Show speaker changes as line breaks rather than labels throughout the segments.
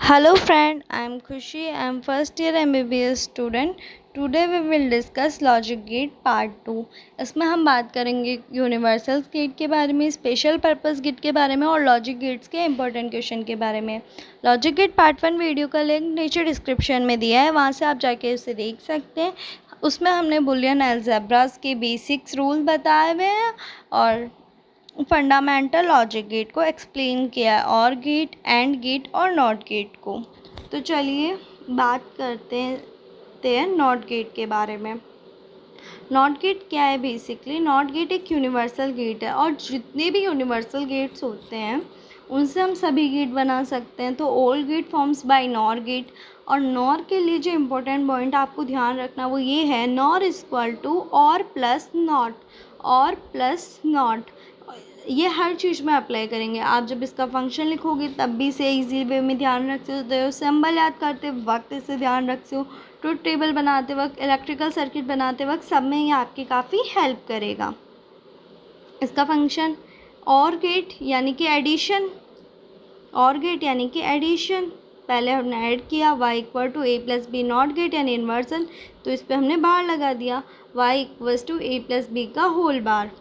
Hello friend, I am Khushi. I am first year MBBS student. Today we will discuss Logic Gate Part 2. इसमें हम बात करेंगे universal gate के बारे में, स्पेशल पर्पस गेट के बारे में और लॉजिक गेट्स के इंपॉर्टेंट क्वेश्चन के बारे में। लॉजिक गेट पार्ट 1 वीडियो का लिंक नीचे डिस्क्रिप्शन में दिया है, वहाँ से आप जाके उसे देख सकते हैं। उसमें हमने बुलियन अलजेब्रास के बेसिक्स रूल बताए हुए हैं और फंडामेंटल लॉजिक गेट को एक्सप्लेन किया है, और गेट, एंड गेट और नॉट गेट को। तो चलिए बात करते हैं नॉट गेट के बारे में। नॉट गेट क्या है? बेसिकली नॉट गेट एक यूनिवर्सल गेट है, और जितने भी यूनिवर्सल गेट्स होते हैं उनसे हम सभी गेट बना सकते हैं। तो all gate forms by nor gate. और नॉर के लिए जो इम्पोर्टेंट पॉइंट आपको ध्यान रखना वो ये है, नॉर इक्वल टू और प्लस नॉट, और प्लस नॉट। ये हर चीज़ में अप्लाई करेंगे। आप जब इसका फंक्शन लिखोगे तब भी इसे इजी वे में ध्यान रख सकते हो, सिंबल याद करते वक्त इसे ध्यान रख हो, ट्रुथ टेबल बनाते वक्त, इलेक्ट्रिकल सर्किट बनाते वक्त, सब में ये आपकी काफ़ी हेल्प करेगा। इसका फंक्शन और गेट यानी कि एडिशन, और गेट यानी कि एडिशन। पहले हमने ऐड किया y equal to a plus B, not gate यानी इन्वर्सन, तो इस पर हमने बार लगा दिया y equals to a plus B का होल बार।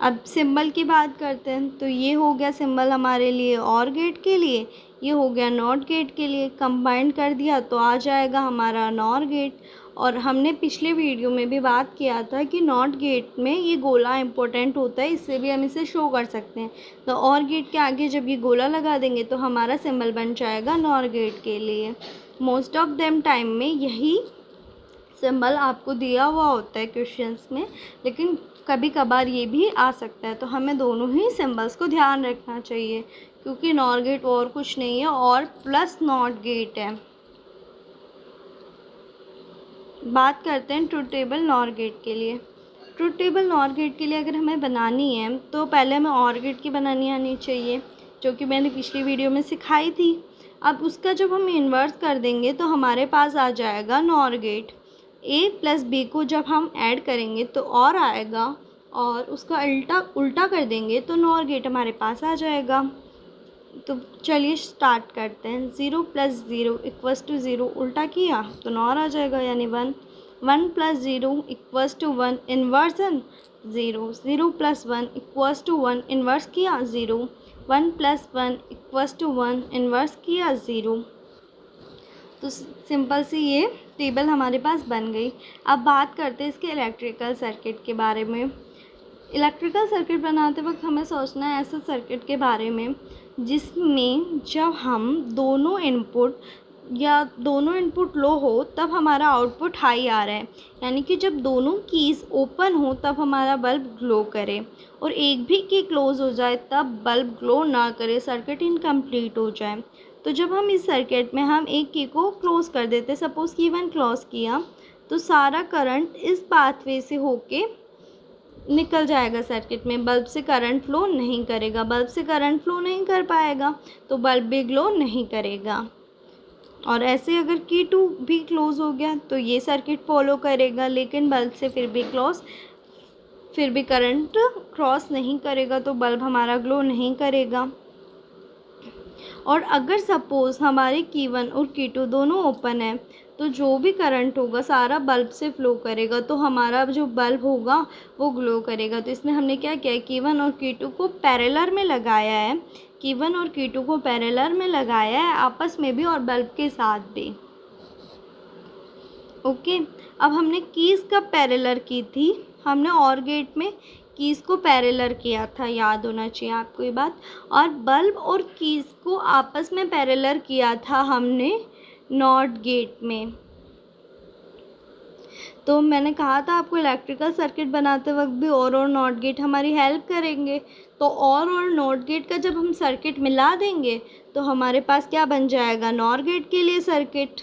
अब सिंबल की बात करते हैं, तो ये हो गया सिंबल हमारे लिए और गेट के लिए, ये हो गया नॉट गेट के लिए। कंबाइन कर दिया तो आ जाएगा हमारा नॉर गेट। और हमने पिछले वीडियो में भी बात किया था कि नॉट गेट में ये गोला इम्पोर्टेंट होता है, इससे भी हम इसे शो कर सकते हैं। तो और गेट के आगे जब ये गोला लगा देंगे तो हमारा सिंबल बन जाएगा नॉर गेट के लिए। मोस्ट ऑफ देम टाइम में यही सिंबल आपको दिया हुआ होता है क्वेश्चंस में, लेकिन कभी कभार ये भी आ सकता है। तो हमें दोनों ही सिंबल्स को ध्यान रखना चाहिए, क्योंकि नॉर गेट और कुछ नहीं है, और प्लस नॉट गेट है। बात करते हैं ट्रुथ टेबल नॉर गेट के लिए। ट्रुथ टेबल नॉर गेट के लिए अगर हमें बनानी है तो पहले हमें और गेट की बनानी आनी चाहिए, जो कि मैंने पिछली वीडियो में सिखाई थी। अब उसका जब हम इन्वर्स कर देंगे तो हमारे पास आ जाएगा nor gate. a plus B को जब हम ऐड करेंगे तो और आएगा, और उसका उल्टा कर देंगे तो नॉर गेट हमारे पास आ जाएगा। तो चलिए स्टार्ट करते हैं। 0 प्लस 0 इक्वल्स टू 0, उल्टा किया तो नॉर आ जाएगा यानी 1। 1 plus 0 equals to 1, inversion 0। 0 plus 1 equals to 1, inverse किया 0। 1 प्लस 1 इक्वल्स टू 1, इन्वर्स किया 0। तो सिंपल सी ये टेबल हमारे पास बन गई। अब बात करते हैं इसके इलेक्ट्रिकल सर्किट के बारे में। इलेक्ट्रिकल सर्किट बनाते वक्त हमें सोचना है ऐसे सर्किट के बारे में जिसमें जब हम दोनों इनपुट लो हो तब हमारा आउटपुट हाई आ रहा है, यानी कि जब दोनों कीज़ ओपन हो तब हमारा बल्ब ग्लो करे, और एक भी की क्लोज़ हो जाए तब बल्ब ग्लो ना करे, सर्किट इनकम्प्लीट हो जाए। तो जब हम इस सर्किट में हम एक की को क्लोज़ कर देते, सपोज़ की 1 क्लोज़ किया, तो सारा करंट इस पाथवे से होके निकल जाएगा सर्किट में, बल्ब से करंट फ्लो नहीं करेगा। बल्ब से करंट फ्लो नहीं कर पाएगा तो बल्ब भी ग्लो नहीं करेगा। और ऐसे अगर की 2 भी क्लोज़ हो गया तो ये सर्किट फॉलो करेगा, लेकिन बल्ब से फिर भी करंट क्रॉस नहीं करेगा, तो बल्ब हमारा ग्लो नहीं करेगा। और अगर सपोज़ हमारे की 1 और की 2 दोनों ओपन है, तो जो भी करंट होगा सारा बल्ब से फ़्लो करेगा, तो हमारा जो बल्ब होगा वो ग्लो करेगा। तो इसमें हमने क्या किया है, की 1 और की 2 को पैरेलल में लगाया है, की 1 और की 2 को पैरेलल में लगाया है, आपस में भी और बल्ब के साथ भी। ओके, अब हमने कीज़ कब पैरेलल की थी? हमने और गेट में कीज़ को पैरेलल किया था, याद होना चाहिए आपको ये बात। और बल्ब और कीज़ को आपस में पैरेलल किया था हमने नॉट गेट में। तो मैंने कहा था आपको इलेक्ट्रिकल सर्किट बनाते वक्त भी और नॉट गेट हमारी हेल्प करेंगे। तो और नॉट गेट का जब हम सर्किट मिला देंगे तो हमारे पास क्या बन जाएगा, नॉर गेट के लिए सर्किट।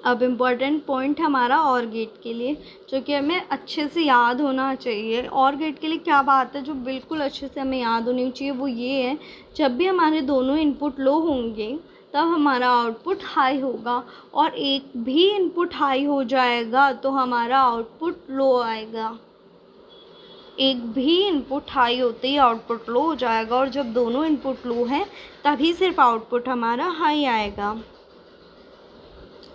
अब इम्पॉर्टेंट पॉइंट हमारा और गेट के लिए, जो कि हमें अच्छे से याद होना चाहिए। और गेट के लिए क्या बात है जो बिल्कुल अच्छे से हमें याद होनी चाहिए, वो ये है, जब भी हमारे दोनों इनपुट लो होंगे तब हमारा आउटपुट हाई होगा, और एक भी इनपुट हाई हो जाएगा तो हमारा आउटपुट लो आएगा। एक भी इनपुट हाई होते ही आउटपुट लो हो जाएगा, और जब दोनों इनपुट लो हैं तभी सिर्फ आउटपुट हमारा हाई आएगा।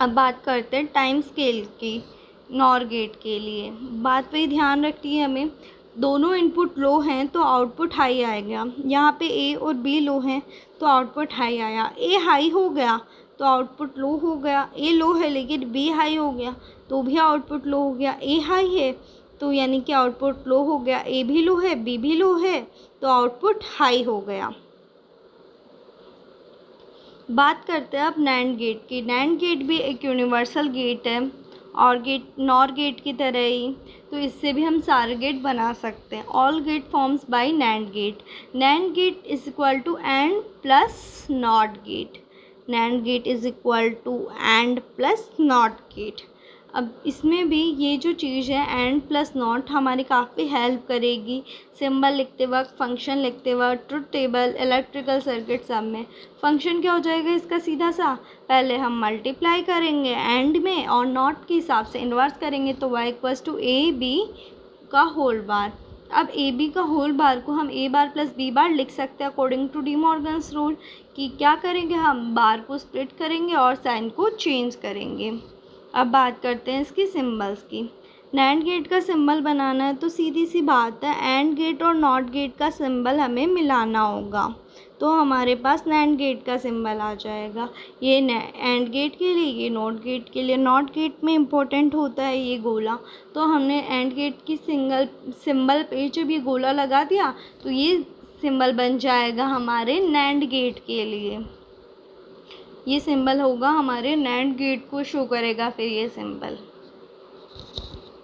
अब बात करते हैं टाइम स्केल की नॉर गेट के लिए। बात पे ध्यान रखनी है हमें, दोनों इनपुट लो हैं तो आउटपुट हाई आएगा। यहाँ पे ए और बी लो हैं तो आउटपुट हाई आया। ए हाई हो गया तो आउटपुट लो हो गया। ए लो है लेकिन बी हाई हो गया तो भी आउटपुट लो हो गया। ए हाई है तो यानी कि आउटपुट लो हो गया। ए भी लो है, बी भी लो है तो आउटपुट हाई हो गया। बात करते हैं अब नैंड गेट की। नैंड गेट भी एक यूनिवर्सल गेट है और गेट नॉर गेट की तरह ही, तो इससे भी हम सारे गेट बना सकते हैं। All gate forms by nand gate. Nand gate is equal to and plus not gate. Nand gate is equal to and plus not gate. अब इसमें भी ये जो चीज़ है एंड प्लस नॉट हमारी काफ़ी हेल्प करेगी सिंबल लिखते वक्त, फंक्शन लिखते वक्त, ट्रुथ टेबल, इलेक्ट्रिकल सर्किट सब में। फंक्शन क्या हो जाएगा इसका सीधा सा, पहले हम मल्टीप्लाई करेंगे एंड में और नॉट के हिसाब से इन्वर्स करेंगे तो y equals to A B का होल बार। अब ए बी का होल बार को हम ए बार प्लस बी बार लिख सकते हैं according to De Morgan's rule. कि क्या करेंगे, हम बार को स्प्लिट करेंगे और साइन को चेंज करेंगे। अब बात करते हैं इसकी सिंबल्स की। नैंड गेट का सिंबल बनाना है तो सीधी सी बात है, एंड गेट और नॉट गेट का सिंबल हमें मिलाना होगा तो हमारे पास नैंड गेट का सिंबल आ जाएगा। ये एंड गेट के लिए, ये नॉट गेट के लिए। नॉट गेट में इम्पोर्टेंट होता है ये गोला, तो हमने एंड गेट की सिंबल पे जब ये गोला लगा दिया तो ये सिंबल बन जाएगा हमारे नैंड गेट के लिए। ये सिंबल होगा हमारे नैंड गेट को शो करेगा फिर ये सिंबल।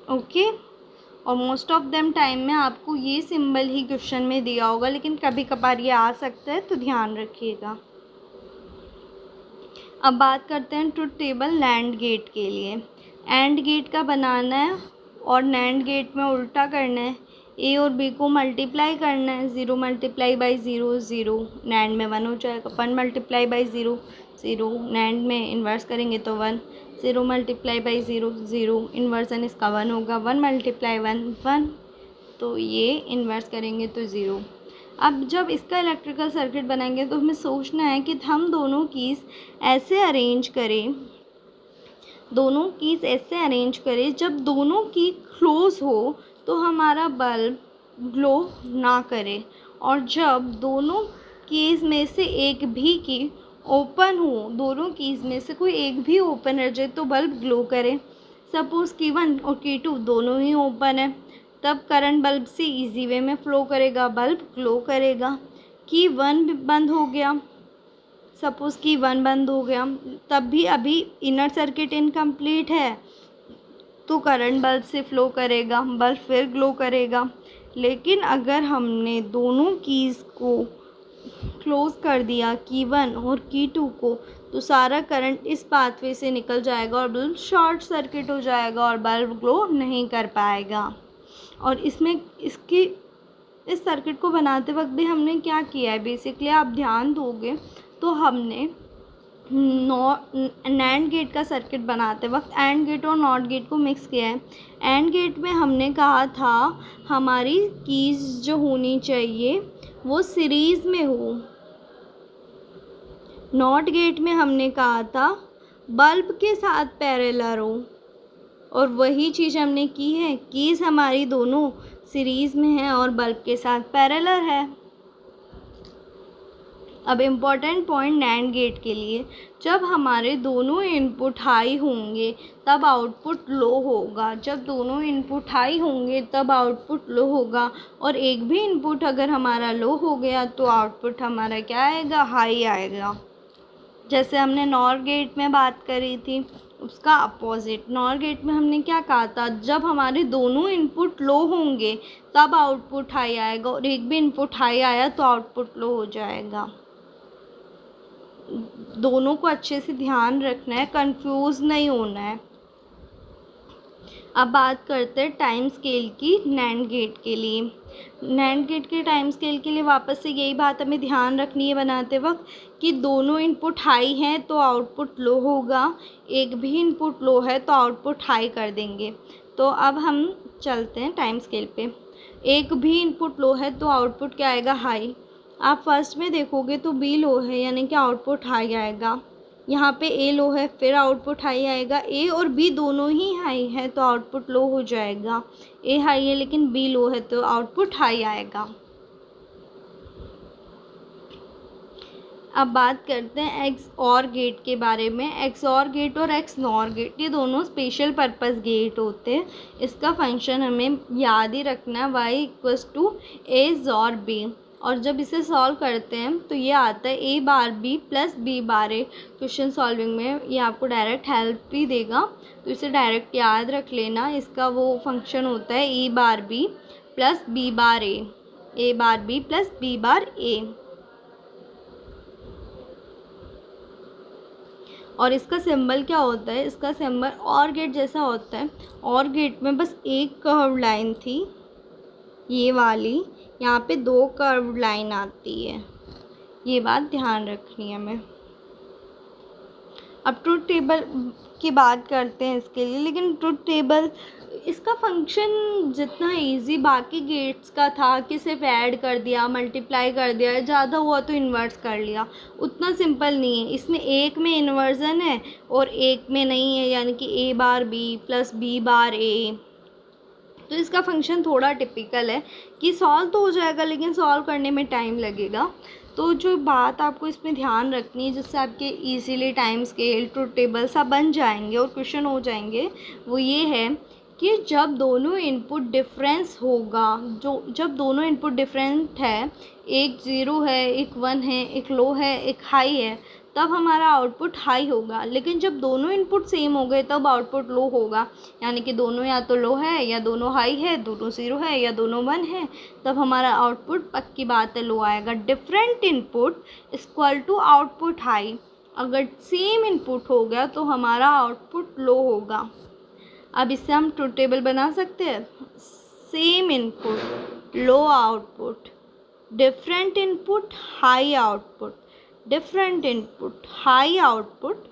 ओके, और मोस्ट ऑफ देम टाइम में आपको ये सिंबल ही क्वेश्चन में दिया होगा, लेकिन कभी कभार ये आ सकता है तो ध्यान रखिएगा। अब बात करते हैं ट्रुथ टेबल नैंड गेट के लिए। एंड गेट का बनाना है और नैंड गेट में उल्टा करना है। ए और बी को मल्टीप्लाई करना है, 0 मल्टीप्लाई बाई 0 0, नैंड में 1 हो जाएगा। 1 मल्टीप्लाई बाई 0 0, नैंड में इन्वर्स करेंगे तो 1। 0 मल्टीप्लाई बाई 0 0, इन्वर्सन इसका 1 होगा। 1 मल्टीप्लाई 1 1, तो ये इन्वर्स करेंगे तो 0। अब जब इसका इलेक्ट्रिकल सर्किट बनाएंगे तो हमें सोचना है कि हम दोनों कीज़ ऐसे अरेंज करें, जब दोनों की क्लोज हो तो हमारा बल्ब ग्लो ना करे, और जब दोनों कीज़ में से एक भी की ओपन हो, दोनों कीज़ में से कोई एक भी ओपन रह जाए तो बल्ब ग्लो करे। सपोज़ की 1 और की 2 दोनों ही ओपन है, तब करंट बल्ब से इजी वे में फ़्लो करेगा, बल्ब ग्लो करेगा। की 1 बंद हो गया, सपोज़ की 1 बंद हो गया, तब भी अभी इनर सर्किट इनकम्प्लीट है तो करंट बल्ब से फ़्लो करेगा, बल्ब फिर ग्लो करेगा। लेकिन अगर हमने दोनों कीज़ को क्लोज़ कर दिया, की 1 और की 2 को, तो सारा करंट इस पाथवे से निकल जाएगा और बल्ब शॉर्ट सर्किट हो जाएगा और बल्ब ग्लो नहीं कर पाएगा। और इसमें इस सर्किट को बनाते वक्त भी हमने क्या किया है, बेसिकली आप ध्यान दोगे तो हमने नैंड गेट का सर्किट बनाते वक्त एंड गेट और नॉट गेट को मिक्स किया है। एंड गेट में हमने कहा था हमारी कीज़ जो होनी चाहिए वो सीरीज़ में हो। नॉट गेट में हमने कहा था बल्ब के साथ पैरेलल हो, और वही चीज़ हमने की है। कीज़ हमारी दोनों सीरीज़ में है और बल्ब के साथ पैरेलल है। अब इम्पॉर्टेंट पॉइंट नैंड गेट के लिए, जब हमारे दोनों इनपुट हाई होंगे तब आउटपुट लो होगा, जब दोनों इनपुट हाई होंगे तब आउटपुट लो होगा, और एक भी इनपुट अगर हमारा लो हो गया तो आउटपुट हमारा क्या आएगा, हाई आएगा। जैसे हमने नॉर गेट में बात करी थी उसका अपोजिट। नॉर गेट में हमने क्या कहा था, जब हमारे दोनों इनपुट लो होंगे तब आउटपुट हाई आएगा, और एक भी इनपुट हाई आया तो आउटपुट लो हो जाएगा। दोनों को अच्छे से ध्यान रखना है, कंफ्यूज नहीं होना है। अब बात करते हैं टाइम स्केल की नैंड गेट के लिए। नैंड गेट के टाइम स्केल के लिए वापस से यही बात हमें ध्यान रखनी है बनाते वक्त कि दोनों इनपुट हाई हैं तो आउटपुट लो होगा, एक भी इनपुट लो है तो आउटपुट हाई कर देंगे। तो अब हम चलते हैं टाइम स्केल पे। एक भी इनपुट लो है तो आउटपुट क्या आएगा, हाई। आप फर्स्ट में देखोगे तो बी लो है यानी कि आउटपुट हाई आएगा। यहाँ पे ए लो है फिर आउटपुट हाई आएगा। ए और बी दोनों ही हाई है तो आउटपुट लो हो जाएगा। ए हाई है लेकिन बी लो है तो आउटपुट हाई आएगा। अब बात करते हैं एक्स और गेट के बारे में। एक्स और गेट और एक्स नॉर गेट ये दोनों स्पेशल पर्पस गेट होते हैं। इसका फंक्शन हमें याद ही रखना है, y इक्वल्स टू ए और बी। और जब इसे सॉल्व करते हैं तो ये आता है ए बार बी प्लस बी बार ए। क्वेश्चन सॉल्विंग में ये आपको डायरेक्ट हेल्प भी देगा, तो इसे डायरेक्ट याद रख लेना। इसका वो फंक्शन होता है ए बार बी प्लस बी बार ए बार बी प्लस बी बार ए। और इसका सिंबल क्या होता है, इसका सिंबल और गेट जैसा होता है। और गेट में बस एक कर्व लाइन थी ये वाली, यहाँ पे दो कर्व लाइन आती है, ये बात ध्यान रखनी है हमें। अब ट्रुथ टेबल की बात करते हैं इसके लिए, लेकिन ट्रुथ टेबल इसका फंक्शन जितना इजी बाकी गेट्स का था कि सिर्फ ऐड कर दिया, मल्टीप्लाई कर दिया, ज़्यादा हुआ तो इन्वर्स कर लिया, उतना सिंपल नहीं है। इसमें एक में इन्वर्जन है और एक में नहीं है, यानी कि ए बार बी प्लस बी बार ए। तो इसका फंक्शन थोड़ा टिपिकल है कि सॉल्व तो हो जाएगा लेकिन सॉल्व करने में टाइम लगेगा। तो जो बात आपको इसमें ध्यान रखनी है जिससे आपके easily time scale truth table सब बन जाएंगे और क्वेश्चन हो जाएंगे, वो ये है कि जब दोनों इनपुट डिफरेंस होगा, जब दोनों इनपुट डिफरेंट है, एक 0 है, एक 1 है, एक लो है, एक हाई है, तब हमारा आउटपुट हाई होगा। लेकिन जब दोनों इनपुट सेम हो गए तब आउटपुट लो होगा, यानी कि दोनों या तो लो है या दोनों हाई है, दोनों 0 है या दोनों 1 है, तब हमारा आउटपुट पक्की बात है लो आएगा। Different input equal to output high. अगर सेम इनपुट हो गया तो हमारा आउटपुट लो होगा। अब इससे हम ट्रुथ टेबल बना सकते हैं। Same input low output, different input high output, different input high output,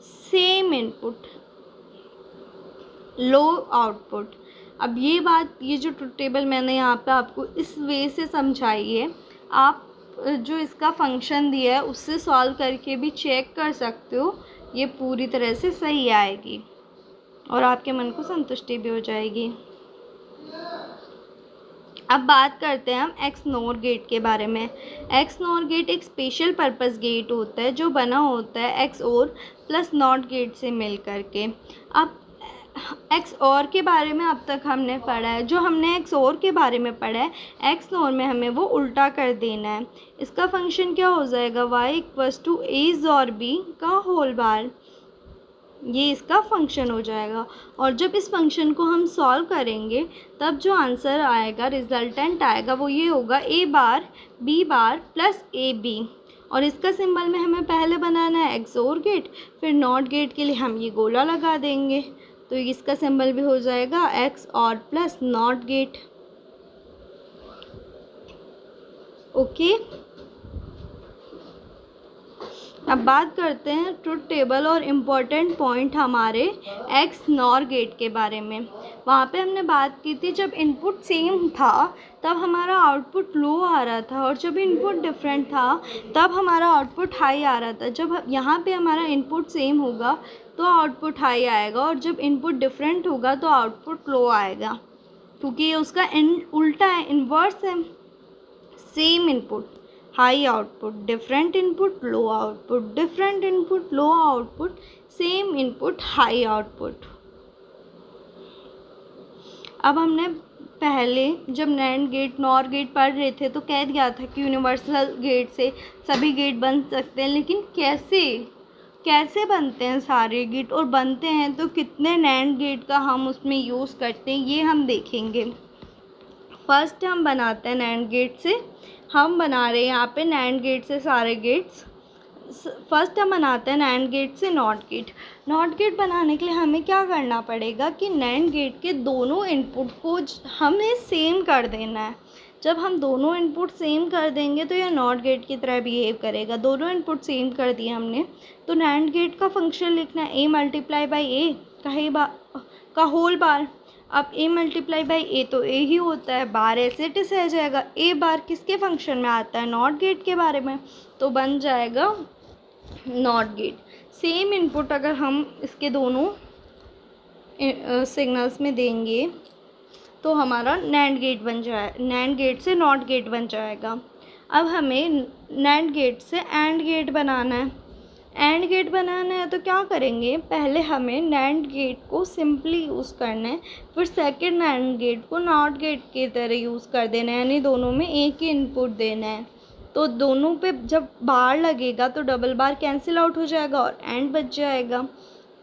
same input low output. अब ये बात, ये जो ट्रुथ टेबल मैंने यहाँ पे आपको इस वे से समझाई है, आप जो इसका फंक्शन दिया है उससे सॉल्व करके भी चेक कर सकते हो, ये पूरी तरह से सही आएगी और आपके मन को संतुष्टि भी हो जाएगी। अब बात करते हैं हम एक्स नॉर गेट के बारे में। एक्स नॉर गेट एक स्पेशल पर्पस गेट होता है जो बना होता है एक्स और प्लस नॉट गेट से मिल करके। अब एक्स और के बारे में अब तक हमने पढ़ा है, जो हमने एक्स और के बारे में पढ़ा है एक्स नॉर में हमें वो उल्टा कर देना है। इसका फंक्शन क्या हो जाएगा, y इक्वल्स टू ए और बी का होल बार, ये इसका फंक्शन हो जाएगा। और जब इस फंक्शन को हम सॉल्व करेंगे तब जो आंसर आएगा, रिजल्टेंट आएगा, वो ये होगा A bar B bar plus A B. और इसका सिंबल में हमें पहले बनाना है एक्स और गेट, फिर नॉट गेट के लिए हम ये गोला लगा देंगे, तो इसका सिंबल भी हो जाएगा एक्स और प्लस नॉट गेट। ओके, अब बात करते हैं ट्रुथ टेबल और इम्पोर्टेंट पॉइंट हमारे एक्स नॉर गेट के बारे में। वहाँ पे हमने बात की थी जब इनपुट सेम था तब हमारा आउटपुट लो आ रहा था, और जब इनपुट डिफरेंट था तब हमारा आउटपुट हाई आ रहा था। जब यहाँ पे हमारा इनपुट सेम होगा तो आउटपुट हाई आएगा, और जब इनपुट डिफरेंट होगा तो आउटपुट लो आएगा, क्योंकि ये उसका उल्टा है, इन्वर्स है। Same input high output, different input low output, different input low output, same input high output. अब हमने पहले जब नैंड गेट नॉर गेट पढ़ रहे थे तो कह दिया था कि यूनिवर्सल गेट से सभी गेट बन सकते हैं, लेकिन कैसे बनते हैं सारे गेट, और बनते हैं तो कितने नैंड गेट का हम उसमें यूज़ करते हैं ये हम देखेंगे। फर्स्ट हम बनाते हैं नैंड गेट से, हम बना रहे हैं यहाँ पे नैंड गेट से सारे गेट्स। फर्स्ट हम बनाते हैं नैंड गेट से नॉट गेट। नॉट गेट बनाने के लिए हमें क्या करना पड़ेगा कि नैंड गेट के दोनों इनपुट को हमें सेम कर देना है। जब हम दोनों इनपुट सेम कर देंगे तो यह नॉट गेट की तरह बिहेव करेगा। दोनों इनपुट सेम कर दिए हमने तो नैंड गेट का फंक्शन लिखना है ए मल्टीप्लाई बाई ए का होल बार। अब a मल्टीप्लाई बाई ए तो a ही होता है, बार ऐसे इट इज रह जाएगा। a बार किसके फंक्शन में आता है, नॉट गेट के बारे में, तो बन जाएगा नॉट गेट। सेम इनपुट अगर हम इसके दोनों सिग्नल्स में देंगे तो हमारा नैंड गेट बन जाए, नैंड गेट से नॉट गेट बन जाएगा। अब हमें नैंड गेट से एंड गेट बनाना है। एंड गेट बनाना है तो क्या करेंगे, पहले हमें नैंड गेट को सिंपली यूज़ करना है, फिर सेकंड नैंड गेट को नॉट गेट की तरह यूज़ कर देना है, यानी दोनों में एक ही इनपुट देना है। तो दोनों पे जब बार लगेगा तो डबल बार कैंसिल आउट हो जाएगा और एंड बच जाएगा।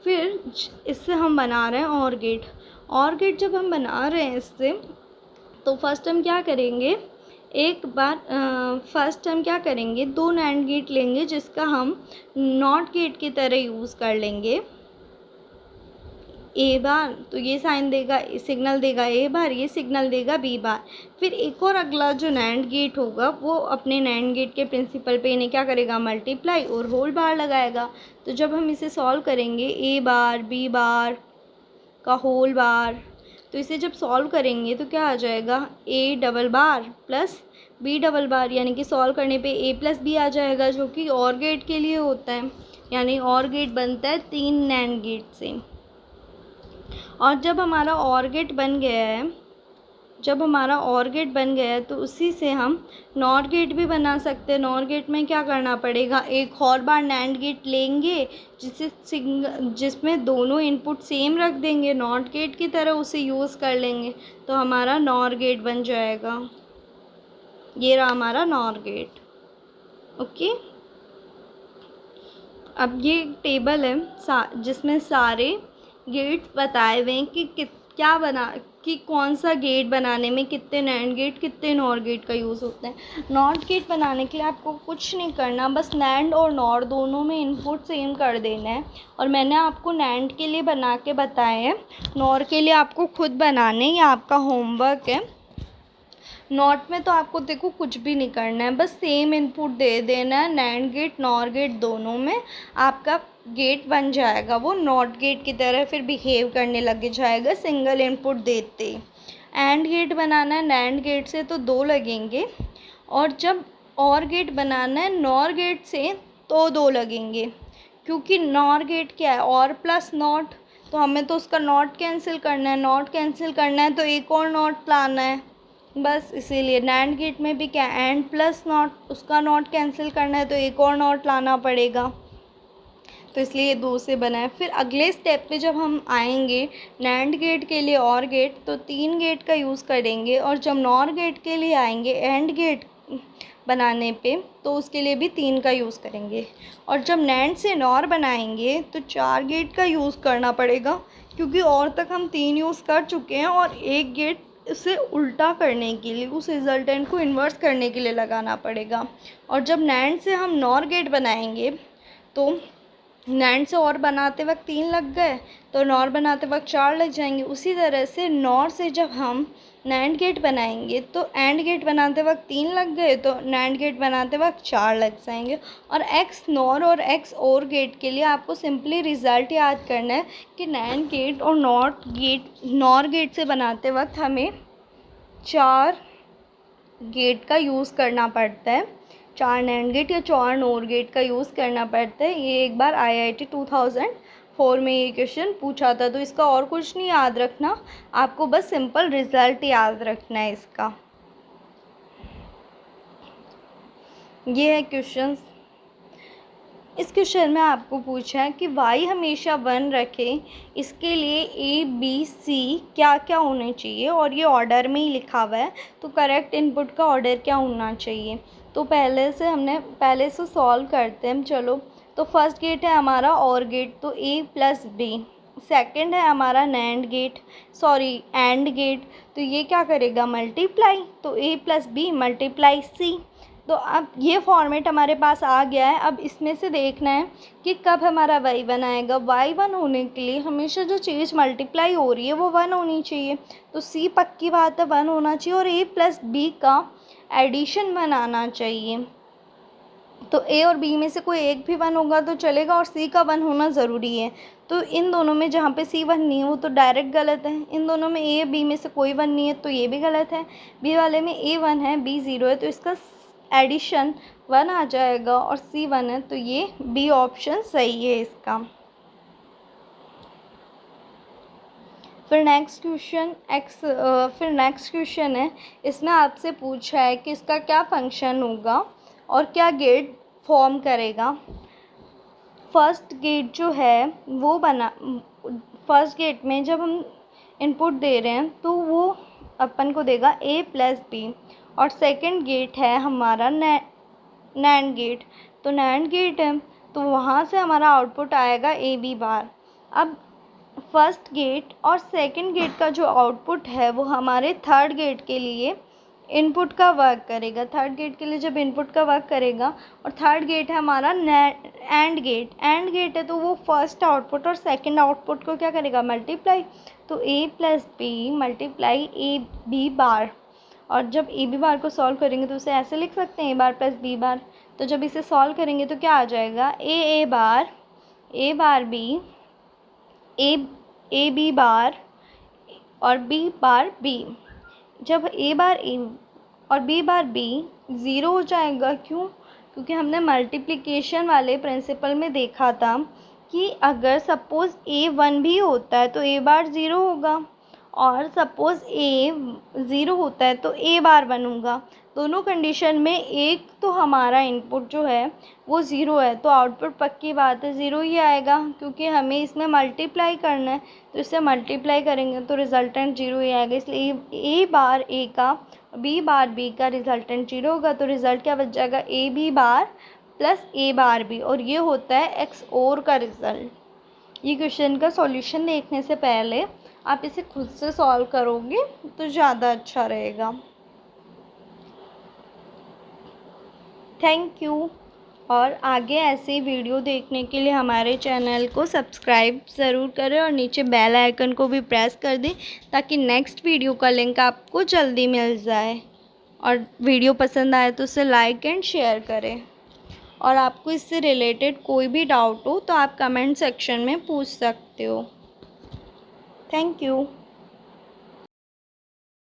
फिर इससे हम बना रहे हैं और गेट। और गेट जब हम बना रहे हैं इससे, तो फर्स्ट हम क्या करेंगे, फर्स्ट हम क्या करेंगे, दो नैंड गेट लेंगे जिसका हम नॉट गेट की तरह यूज़ कर लेंगे। ए बार तो ये साइन देगा, सिग्नल देगा ए बार, ये सिग्नल देगा बी बार। फिर एक और अगला जो नैंड गेट होगा वो अपने नैंड गेट के प्रिंसिपल पे इन्हें क्या करेगा, मल्टीप्लाई और होल बार लगाएगा। तो जब हम इसे सॉल्व करेंगे, ए बार बी बार का होल बार, तो इसे जब सॉल्व करेंगे तो क्या आ जाएगा, A double bar plus B double bar, यानी कि सॉल्व करने पे ए प्लस बी आ जाएगा, जो कि और गेट के लिए होता है। यानी और गेट बनता है 3 नैंड गेट से। और जब हमारा और गेट बन गया है, तो उसी से हम नॉट गेट भी बना सकते हैं। नॉट गेट में क्या करना पड़ेगा, एक और बार नैंड गेट लेंगे जिसमें दोनों इनपुट सेम रख देंगे, नॉट गेट की तरह उसे यूज़ कर लेंगे, तो हमारा नॉर गेट बन जाएगा। ये रहा हमारा नॉर गेट। ओके, अब ये टेबल है जिसमें सारे गेट्स बताए हुए हैं कि कौन सा गेट बनाने में कितने नैंड गेट कितने नॉर गेट का यूज़ होता है। नॉट गेट बनाने के लिए आपको कुछ नहीं करना, बस नैंड और नॉर दोनों में इनपुट सेम कर देना है। और मैंने आपको नैंड के लिए बना के बताए हैं, नॉर के लिए आपको खुद बनाने, ये आपका होमवर्क है। नॉट में तो आपको देखो कुछ भी नहीं करना है, बस सेम इनपुट दे देना है, नैंड गेट नॉर गेट दोनों में आपका गेट बन जाएगा। वो नॉट गेट की तरह फिर बिहेव करने लग जाएगा सिंगल इनपुट देते। एंड गेट बनाना है नैंड गेट से तो 2 लगेंगे, और जब और गेट बनाना है नॉर गेट से तो 2 लगेंगे, क्योंकि नॉर गेट क्या है, और प्लस नॉट, तो हमें तो उसका नॉट कैंसिल करना है, नॉट कैंसिल करना है तो एक और नॉट लाना है, बस इसीलिए। नैंड गेट में भी क्या, एंड प्लस नॉट, उसका नॉट कैंसिल करना है तो एक और नॉट लाना पड़ेगा, तो इसलिए ये 2 से बना है। फिर अगले स्टेप पे जब हम आएंगे नैंड गेट के लिए और गेट, तो 3 गेट का यूज़ करेंगे, और जब नॉर गेट के लिए आएंगे एंड गेट बनाने पे, तो उसके लिए भी 3 का यूज़ करेंगे। और जब नैंड से नॉर बनाएंगे तो 4 गेट का यूज़ करना पड़ेगा, क्योंकि और तक हम 3 यूज़ कर चुके हैं, और एक गेट उसे उल्टा करने के लिए, उस रिजल्टेंट को इन्वर्स करने के लिए लगाना पड़ेगा। और जब नैंड से हम नॉर गेट बनाएंगे तो नैंड से और बनाते वक्त 3 लग गए तो नॉर बनाते वक्त 4 लग जाएंगे। उसी तरह से नॉर से जब हम नैंड गेट बनाएंगे तो एंड गेट बनाते वक्त 3 लग गए तो नैंड गेट बनाते वक्त 4 लग जाएंगे। और एक्स नॉर और एक्स और गेट के लिए आपको सिंपली रिज़ल्ट याद करना है कि नैंड गेट और नॉर गेट से बनाते वक्त हमें 4 गेट का यूज़ करना पड़ता है, 4 नैंड गेट या 4 नॉर गेट का यूज़ करना पड़ता है। ये एक बार IIT 2004 में ये क्वेश्चन पूछा था, तो इसका और कुछ नहीं याद रखना, आपको बस सिंपल रिज़ल्ट याद रखना है इसका। ये है क्वेश्चन। इस क्वेश्चन में आपको पूछा है कि y हमेशा 1 रखें, इसके लिए A B C क्या क्या होने चाहिए, और ये ऑर्डर में ही लिखा हुआ है, तो करेक्ट इनपुट का ऑर्डर क्या होना चाहिए। तो पहले से सॉल्व करते हैं चलो। तो फर्स्ट गेट है हमारा और गेट, तो A प्लस B। सेकेंड है हमारा एंड गेट, तो ये क्या करेगा, मल्टीप्लाई, तो A plus B multiply C। तो अब ये फॉर्मेट हमारे पास आ गया है। अब इसमें से देखना है कि कब हमारा y1 आएगा। y1 होने के लिए हमेशा जो चीज़ मल्टीप्लाई हो रही है वो 1 होनी चाहिए, तो C पक्की बात है 1 होना चाहिए, और A प्लस B का एडिशन बनाना चाहिए। तो ए और बी में से कोई एक भी 1 होगा तो चलेगा और सी का 1 होना ज़रूरी है। तो इन दोनों में जहाँ पे सी 1 नहीं है वो तो डायरेक्ट गलत है। इन दोनों में ए बी में से कोई 1 नहीं है तो ये भी गलत है। बी वाले में ए 1 है, बी 0 है, तो इसका एडिशन 1 आ जाएगा और सी 1 है, तो ये बी ऑप्शन सही है इसका। फिर नेक्स्ट क्वेश्चन है, इसमें आपसे पूछा है कि इसका क्या फंक्शन होगा और क्या गेट फॉर्म करेगा। फर्स्ट गेट जो है वो फर्स्ट गेट में जब हम इनपुट दे रहे हैं तो वो अपन को देगा a प्लस बी, और सेकंड गेट है हमारा नैंड गेट। तो नैंड गेट है तो वहाँ से हमारा आउटपुट आएगा ए बी बार। अब फर्स्ट गेट और सेकंड गेट का जो आउटपुट है वो हमारे थर्ड गेट के लिए इनपुट का वर्क करेगा। थर्ड गेट के लिए जब इनपुट का वर्क करेगा, और थर्ड गेट है हमारा एंड गेट है तो वो फर्स्ट आउटपुट और सेकंड आउटपुट को क्या करेगा, मल्टीप्लाई। तो a plus B multiply A B bar. और जब ए बी बार को सॉल्व करेंगे तो उसे ऐसे लिख सकते हैं, a bar plus B bar. तो जब इसे सॉल्व करेंगे तो क्या आ जाएगा, ए बार बी, ए बी बार और बी बार बी। जब ए बार ए और बी बार बी 0 हो जाएगा, क्यों? क्योंकि हमने मल्टीप्लिकेशन वाले प्रिंसिपल में देखा था कि अगर सपोज़ ए 1 भी होता है तो ए बार 0 होगा, और सपोज़ ए 0 होता है तो ए बार 1 होगा। दोनों कंडीशन में एक तो हमारा इनपुट जो है वो 0 है तो आउटपुट पक्की बात है 0 ही आएगा, क्योंकि हमें इसमें मल्टीप्लाई करना है। तो इससे मल्टीप्लाई करेंगे तो रिजल्टेंट 0 ही आएगा। इसलिए ए बार ए का बी बार बी का रिजल्टेंट 0 होगा। तो रिज़ल्ट क्या बच जाएगा, A B bar plus A bar B, और ये होता है एक्स और का रिज़ल्ट। ये क्वेश्चन का सॉल्यूशन देखने से पहले आप इसे खुद से सॉल्व करोगे तो ज़्यादा अच्छा रहेगा। Thank you. और आगे ऐसे वीडियो देखने के लिए हमारे चैनल को सब्सक्राइब ज़रूर करें और नीचे बेल आइकन को भी प्रेस कर दें ताकि नेक्स्ट वीडियो का लिंक आपको जल्दी मिल जाए। और वीडियो पसंद आए तो उसे लाइक एंड शेयर करें। और आपको इससे रिलेटेड कोई भी डाउट हो तो आप कमेंट सेक्शन में पूछ सकते हो। Thank you.